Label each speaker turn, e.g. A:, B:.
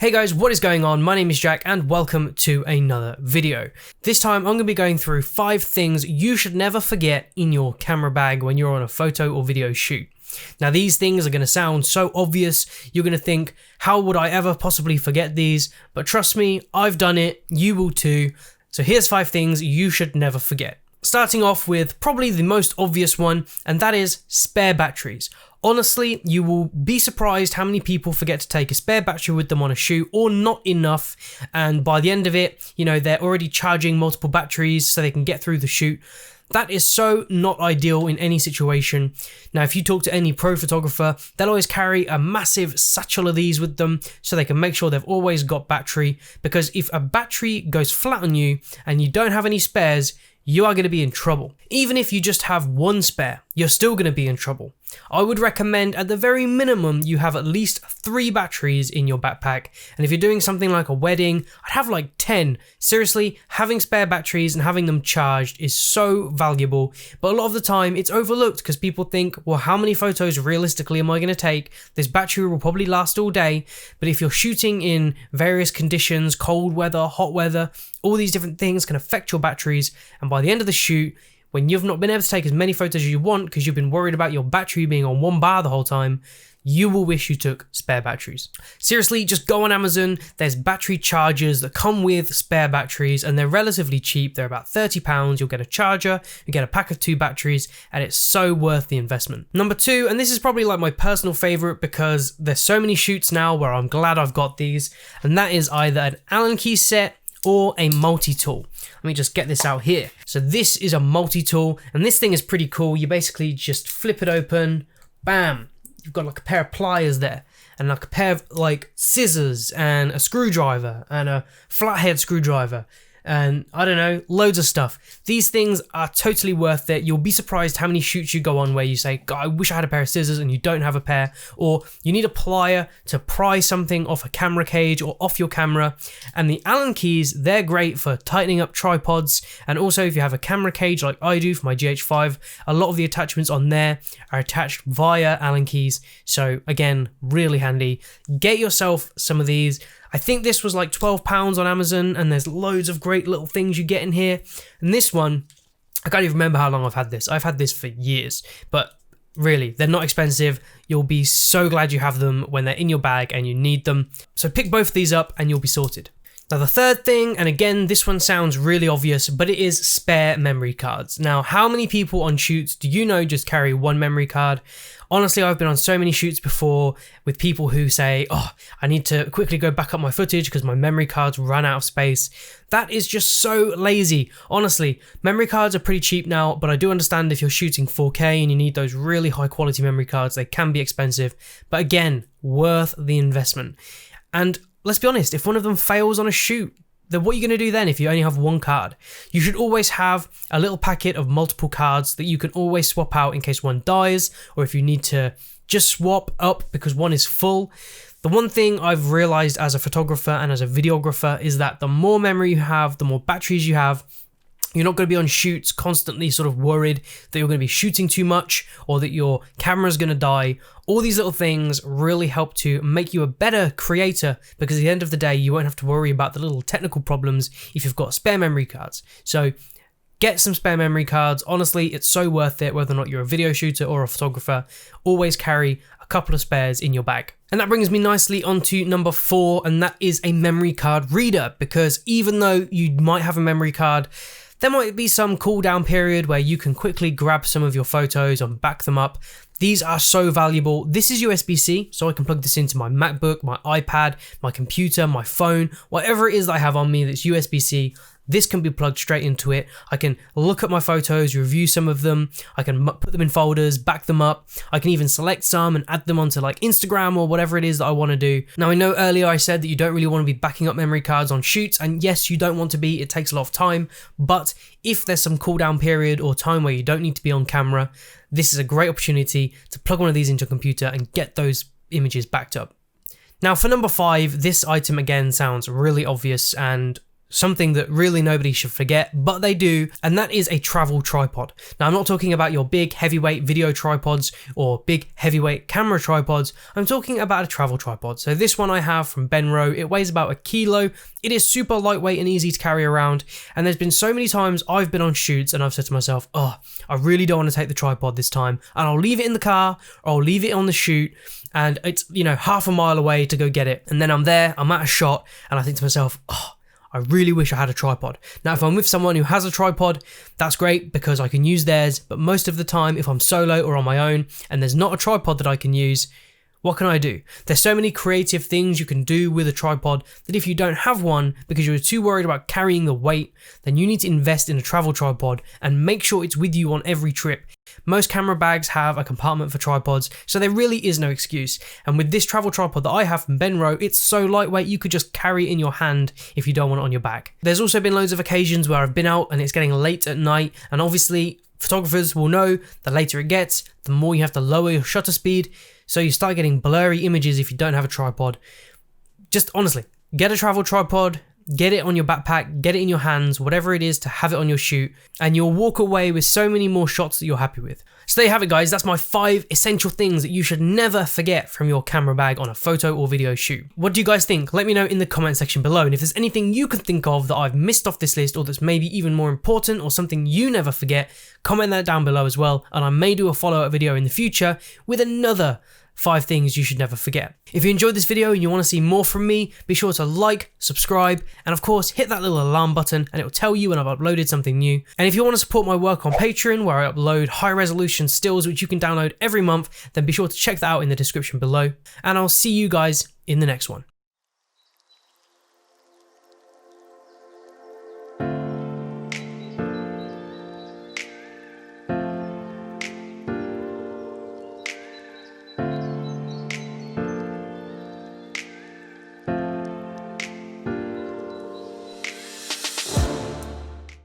A: Hey guys, what is going on? My name is Jack and welcome to another video. This time I'm going to be going through 5 things you should never forget in your camera bag when you're on a photo or video shoot. Now these things are going to sound so obvious, you're going to think, how would I ever possibly forget these? But trust me, I've done it, you will too. So here's 5 things you should never forget. Starting off with probably the most obvious one, and that is spare batteries. Honestly, you will be surprised how many people forget to take a spare battery with them on a shoot, or not enough, and by the end of it, you know, they're already charging multiple batteries so they can get through the shoot. That is so not ideal in any situation. Now, if you talk to any pro photographer, they'll always carry a massive satchel of these with them so they can make sure they've always got battery, because if a battery goes flat on you and you don't have any spares, you are going to be in trouble. Even if you just have one spare, you're still going to be in trouble. I would recommend at the very minimum you have at least 3 batteries in your backpack, and if you're doing something like a wedding, I'd have like 10. Seriously, having spare batteries and having them charged is so valuable, but a lot of the time it's overlooked because people think, well, how many photos realistically am I going to take? This battery will probably last all day, but if you're shooting in various conditions, cold weather, hot weather, all these different things can affect your batteries, and by the end of the shoot, when you've not been able to take as many photos as you want because you've been worried about your battery being on 1 bar the whole time, you will wish you took spare batteries. Seriously, just go on Amazon, there's battery chargers that come with spare batteries and they're relatively cheap, they're about £30, you'll get a charger, you get a pack of 2 batteries, and it's so worth the investment. Number 2, and this is probably like my personal favourite because there's so many shoots now where I'm glad I've got these, and that is either an Allen key set or a multi-tool. Let me just get this out here. So this is a multi-tool, and this thing is pretty cool. You basically just flip it open, bam, you've got like a pair of pliers there, and like a pair of like scissors, and a screwdriver, and a flathead screwdriver, and I don't know, loads of stuff. These things are totally worth it. You'll be surprised how many shoots you go on where you say, God, I wish I had a pair of scissors, and you don't have a pair, or you need a plier to pry something off a camera cage or off your camera. And the Allen keys, they're great for tightening up tripods, and also if you have a camera cage like I do for my GH5, a lot of the attachments on there are attached via Allen keys, so again, really handy. Get yourself some of these. I think this was like £12 on Amazon, and there's loads of great little things you get in here. And this one, I can't even remember how long I've had this. I've had this for years, but really, they're not expensive. You'll be so glad you have them when they're in your bag and you need them. So pick both of these up and you'll be sorted. Now the third thing, and again, this one sounds really obvious, but it is spare memory cards. Now, how many people on shoots do you know just carry 1 memory card? Honestly, I've been on so many shoots before with people who say, oh, I need to quickly go back up my footage because my memory cards ran out of space. That is just so lazy. Honestly, memory cards are pretty cheap now, but I do understand if you're shooting 4K and you need those really high quality memory cards, they can be expensive, but again, worth the investment. And let's be honest, if one of them fails on a shoot, then what are you going to do then if you only have 1 card? You should always have a little packet of multiple cards that you can always swap out in case one dies, or if you need to just swap up because one is full. The one thing I've realized as a photographer and as a videographer is that the more memory you have, the more batteries you have, you're not going to be on shoots constantly sort of worried that you're going to be shooting too much or that your camera's going to die. All these little things really help to make you a better creator, because at the end of the day, you won't have to worry about the little technical problems if you've got spare memory cards. So get some spare memory cards. Honestly, it's so worth it, whether or not you're a video shooter or a photographer. Always carry a couple of spares in your bag. And that brings me nicely onto number 4, and that is a memory card reader, because even though you might have a memory card, there might be some cooldown period where you can quickly grab some of your photos and back them up. These are so valuable. This is USB-C, so I can plug this into my MacBook, my iPad, my computer, my phone, whatever it is that I have on me that's USB-C. This can be plugged straight into it. I can look at my photos, review some of them. I can put them in folders, back them up. I can even select some and add them onto like Instagram or whatever it is that I want to do. Now, I know earlier I said that you don't really want to be backing up memory cards on shoots, and yes, you don't want to be. It takes a lot of time, but if there's some cooldown period or time where you don't need to be on camera, this is a great opportunity to plug one of these into a computer and get those images backed up. Now for number 5, this item again sounds really obvious, and something that really nobody should forget, but they do, and that is a travel tripod. Now, I'm not talking about your big heavyweight video tripods or big heavyweight camera tripods. I'm talking about a travel tripod. So this one I have from Benro. It weighs about 1 kilo. It is super lightweight and easy to carry around. And there's been so many times I've been on shoots and I've said to myself, oh, I really don't want to take the tripod this time. And I'll leave it in the car or I'll leave it on the shoot. And it's, half a mile away to go get it. And then I'm there, I'm at a shot, and I think to myself, oh, I really wish I had a tripod. Now, if I'm with someone who has a tripod, that's great because I can use theirs. But most of the time, if I'm solo or on my own and there's not a tripod that I can use, what can I do? There's so many creative things you can do with a tripod that if you don't have one because you're too worried about carrying the weight, then you need to invest in a travel tripod and make sure it's with you on every trip. Most camera bags have a compartment for tripods, so there really is no excuse. And with this travel tripod that I have from Benro, it's so lightweight you could just carry it in your hand if you don't want it on your back. There's also been loads of occasions where I've been out and it's getting late at night, and obviously photographers will know the later it gets, the more you have to lower your shutter speed, so you start getting blurry images if you don't have a tripod. Just honestly, get a travel tripod, get it on your backpack, get it in your hands, whatever it is to have it on your shoot, and you'll walk away with so many more shots that you're happy with. So there you have it, guys. That's my 5 essential things that you should never forget from your camera bag on a photo or video shoot. What do you guys think? Let me know in the comment section below, and if there's anything you can think of that I've missed off this list or that's maybe even more important or something you never forget, comment that down below as well, and I may do a follow-up video in the future with another 5 things you should never forget. If you enjoyed this video and you want to see more from me, be sure to like, subscribe, and of course hit that little alarm button and it will tell you when I've uploaded something new. And if you want to support my work on Patreon, where I upload high resolution stills which you can download every month, then be sure to check that out in the description below. And I'll see you guys in the next one.